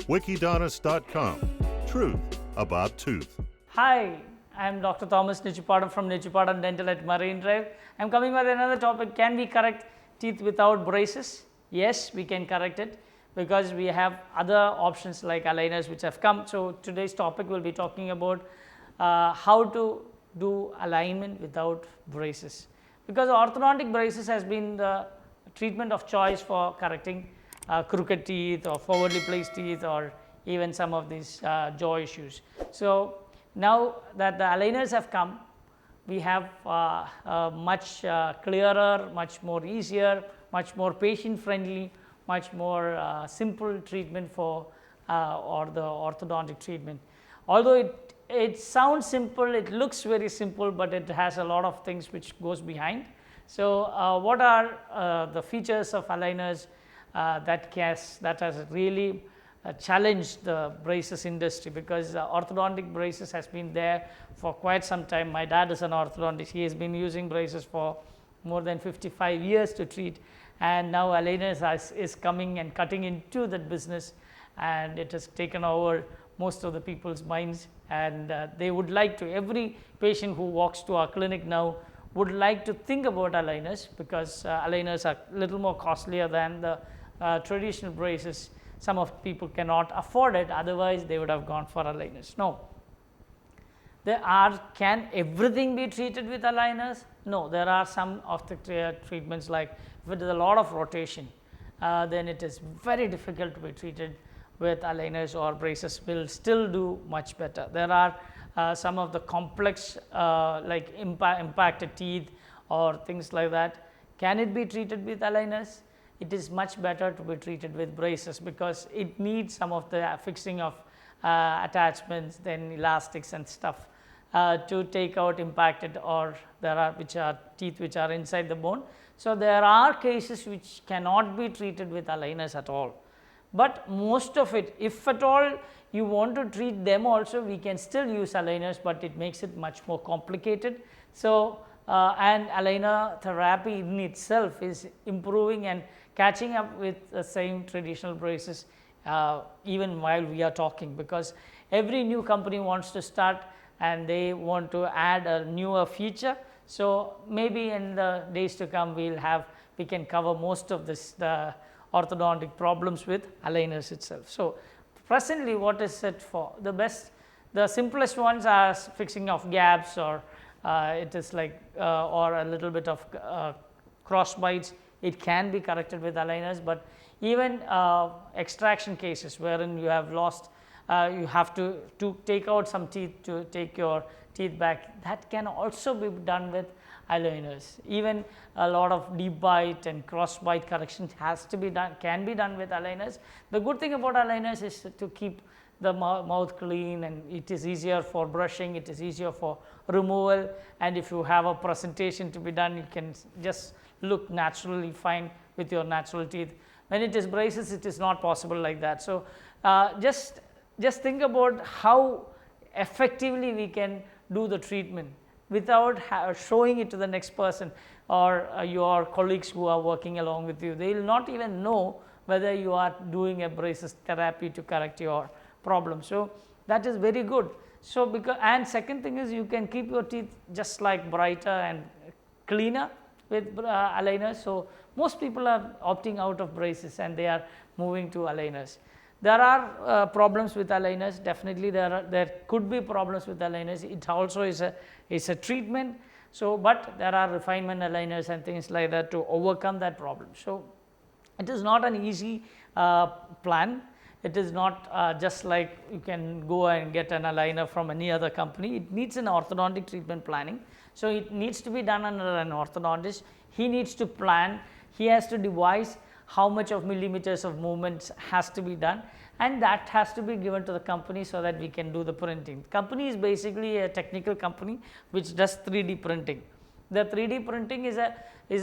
Wikidonist.com. Truth about tooth. Hi, I am Dr. Thomas Nichupadam from Nichupadam Dental at Marine Drive. I am coming with another topic. Can we correct teeth without braces? Yes, we can correct it because we have other options like aligners which have come. So, today's topic will be talking about how to do alignment without braces, because orthodontic braces has been the treatment of choice for correcting crooked teeth or forwardly placed teeth or even some of these jaw issues. So, now that the aligners have come, we have much clearer, much more easier, much more patient friendly, much more simple treatment for or the orthodontic treatment. Although it sounds simple, it looks very simple, but it has a lot of things which goes behind. So, what are the features of aligners that has really challenged the braces industry, because orthodontic braces has been there for quite some time. My dad is an orthodontist. He has been using braces for more than 55 years to treat, and now aligners is coming and cutting into that business, and it has taken over most of the people's minds, and they would like to, every patient who walks to our clinic now would like to think about aligners, because aligners are a little more costlier than the traditional braces. Some of people cannot afford it, otherwise they would have gone for aligners. No, can everything be treated with aligners? No, there are some of the treatments, like if it is a lot of rotation, then it is very difficult to be treated with aligners, or braces will still do much better. There are some of the complex like impacted teeth or things like that. Can it be treated with aligners? It is much better to be treated with braces, because it needs some of the fixing of attachments, then elastics and stuff to take out impacted, or there are teeth which are inside the bone. So, there are cases which cannot be treated with aligners at all, but most of it, if at all you want to treat them also, we can still use aligners, but it makes it much more complicated. So, and aligner therapy in itself is improving and catching up with the same traditional braces even while we are talking, because every new company wants to start and they want to add a newer feature. So, maybe in the days to come we can cover most of the orthodontic problems with aligners itself. So, presently what is it for? The simplest ones are fixing of gaps, or it is like or a little bit of cross bites. It can be corrected with aligners, but even extraction cases wherein you have lost, you have to take out some teeth to take your teeth back, that can also be done with aligners. Even a lot of deep bite and cross bite correction can be done with aligners. The good thing about aligners is to keep the mouth clean, and it is easier for brushing, it is easier for removal, and if you have a presentation to be done, you can just look naturally fine with your natural teeth. When it is braces, it is not possible like that. So, just think about how effectively we can do the treatment without showing it to the next person or your colleagues who are working along with you. They will not even know whether you are doing a braces therapy to correct your problem. So, that is very good. So, and second thing is, you can keep your teeth just like brighter and cleaner with aligners. So, most people are opting out of braces and they are moving to aligners. There are problems with aligners, definitely there could be problems with aligners. It also is a treatment. So, but there are refinement aligners and things like that to overcome that problem. So, it is not an easy plan. It is not just like you can go and get an aligner from any other company. It needs an orthodontic treatment planning. So, it needs to be done under an orthodontist. He needs to plan, he has to devise how much of millimeters of movements has to be done, and that has to be given to the company so that we can do the printing. The company is basically a technical company which does 3D printing. The 3D printing is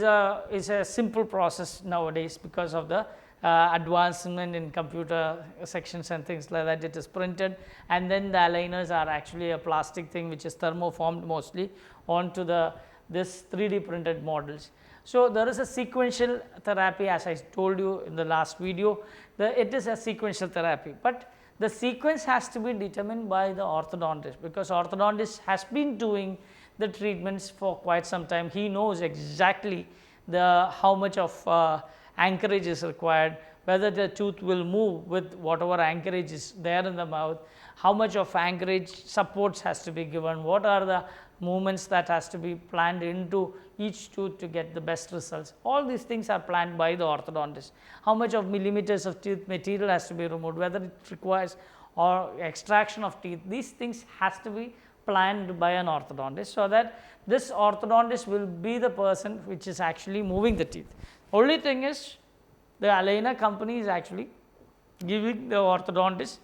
a simple process nowadays because of the advancement in computer sections and things like that. It is printed, and then the aligners are actually a plastic thing which is thermoformed mostly onto this 3D printed models. So there is a sequential therapy, as I told you in the last video, it is a sequential therapy, but the sequence has to be determined by the orthodontist, because orthodontist has been doing the treatments for quite some time. He knows exactly how much of anchorage is required, whether the tooth will move with whatever anchorage is there in the mouth, how much of anchorage supports has to be given, what are the movements that has to be planned into each tooth to get the best results. All these things are planned by the orthodontist. How much of millimeters of tooth material has to be removed, whether it requires or extraction of teeth, these things has to be planned by an orthodontist, so that this orthodontist will be the person which is actually moving the teeth. Only thing is, the aligner company is actually giving the orthodontist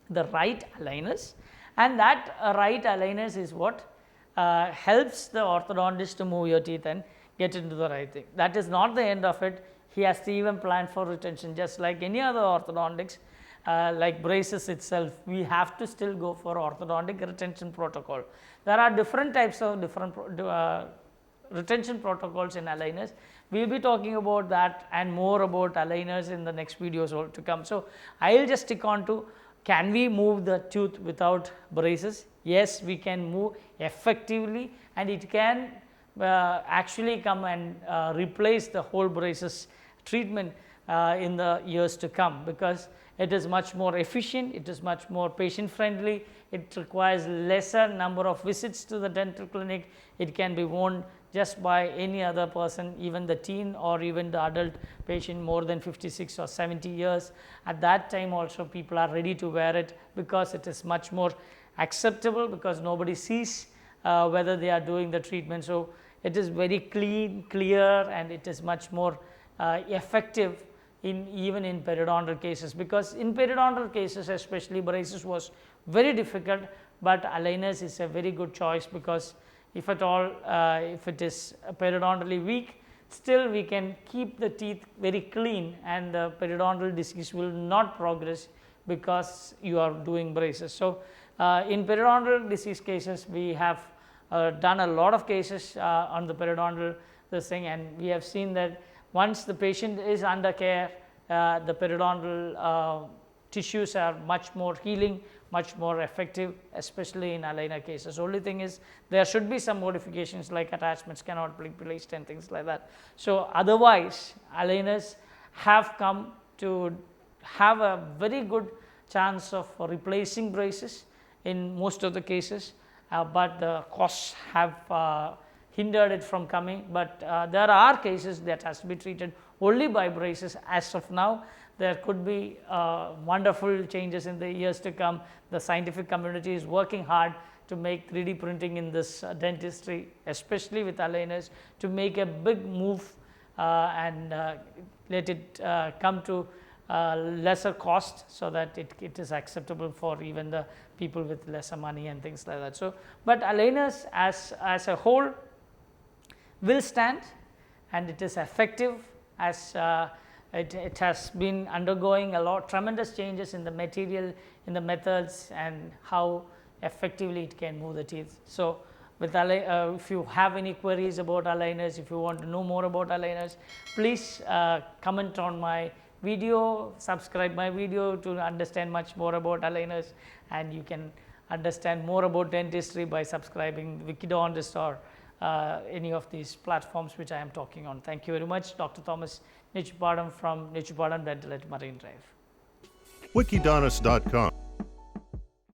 the right aligners, and that right aligners is what helps the orthodontist to move your teeth and get into the right thing. That is not the end of it. He has to even plan for retention, just like any other orthodontics. Like braces itself, we have to still go for orthodontic retention protocol. There are different types of retention protocols in aligners. We will be talking about that and more about aligners in the next videos to come. So I will just stick on to, can we move the tooth without braces? Yes, we can move effectively, and it can actually come and replace the whole braces treatment in the years to come, because it is much more efficient, it is much more patient friendly, it requires lesser number of visits to the dental clinic, it can be worn just by any other person, even the teen or even the adult patient more than 56 or 70 years. At that time also people are ready to wear it, because it is much more acceptable, because nobody sees whether they are doing the treatment. So it is very clean, clear, and it is much more effective even in periodontal cases, because in periodontal cases especially braces was very difficult, but aligners is a very good choice, because if at all if it is periodontally weak, still we can keep the teeth very clean and the periodontal disease will not progress because you are doing braces. So in periodontal disease cases, we have done a lot of cases on the periodontal this thing, and we have seen that once the patient is under care, the periodontal tissues are much more healing, much more effective, especially in aligner cases. Only thing is, there should be some modifications, like attachments cannot be placed and things like that. So otherwise, aligners have come to have a very good chance of replacing braces in most of the cases, but the costs have hindered it from coming. But there are cases that has to be treated only by braces as of now. There could be wonderful changes in the years to come. The scientific community is working hard to make 3D printing in this dentistry, especially with aligners, to make a big move and let it come to lesser cost, so that it is acceptable for even the people with lesser money and things like that. So, but aligners as a whole will stand, and it is effective, as it has been undergoing tremendous changes in the material, in the methods, and how effectively it can move the teeth. So with if you have any queries about aligners, if you want to know more about aligners, please comment on my video, subscribe my video to understand much more about aligners, and you can understand more about dentistry by subscribing Wikidontist or any of these platforms which I am talking on. Thank you very much. Dr. Thomas Nechupadam from Nechupadam Dental at Marine Drive. Wikidontist.com